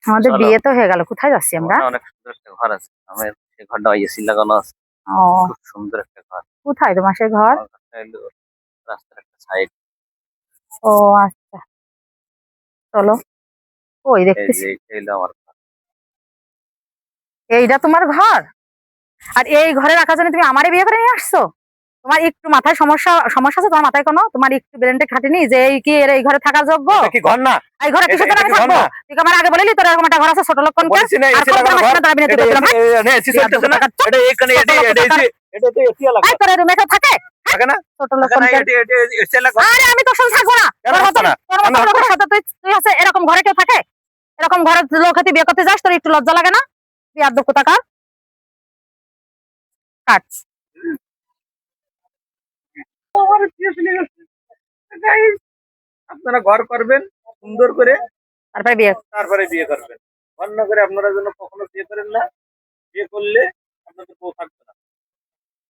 আমাদের চলো। বিয়ে তো হয়ে গেল, কোথায় যাচ্ছি আমরা? ওখানে অনেক সুন্দর একটা ঘর আছে, আমার সেই ঘরটা এসি লাগানো আছে, ও, খুব সুন্দর একটা ঘর। কোথায় তোমার সেই ঘর? আমার ঘরটা হলো রাস্তার একটা সাইড। ও আচ্ছা, চলো। ওই এই দেখতেছি, যে এইটা হলো আমার ঘর। এইটা তোমার ঘর? আর এই ঘরে রাখার জন্য তুমি আমারে বিয়ে করে নিয়ে আসছো? তোমার একটু মাথায় সমস্যা সমস্যা আছে তোমার মাথায়? কোনো তোমার একটু ব্রেনটা খাটেনি যে এই কি এর এই ঘরে থাকার যোগ্য? এটা কি ঘর না? এই ঘরে কিসের জন্য এটা আমি কি ঘর থাকবো? না? তুই আমার আগে বলিলি তোর এরকম একটা ঘর আছে ছোট লোক কোনকার? বলেছি না আর এসি খবরদার লাগানো আমার ঘর। সামনে দাঁড়াবি না, তুই এটা বলছিলাম, হ্যাঁ? এসি চলতেছে না, এটা এখানে ছোট লোক এটা কোথাকার। এটা তো এসি এলাকা এই তোর রুমে কেউ থাকে? থাকে না? ছোট লোক থাকে না, কোনকার। এটা এসি এলাকা। আরে আমি তোর সাথে থাকবো না। কেন তোর থাকবো মতন না? তোর কেন মতন থাকবো লোকের না? সাথে তুই আছে এরকম ঘরে কেউ থাকে? এরকম ঘরে লোক হাতে বিয়ে করতে যাস, তোর একটু লজ্জা লাগে না? তুই আদ্য কোথাকার। কাট। আমার বিয়ে চলে গেছে। Guys, আপনারা ঘর করবেন সুন্দর করে, তারপরে বিয়ে। তারপরে বিয়ে করবেন। ঘর না করে আপনারা যেন কখনো বিয়ে করেন না। বিয়ে করলে আপনাদের বউ থাকবে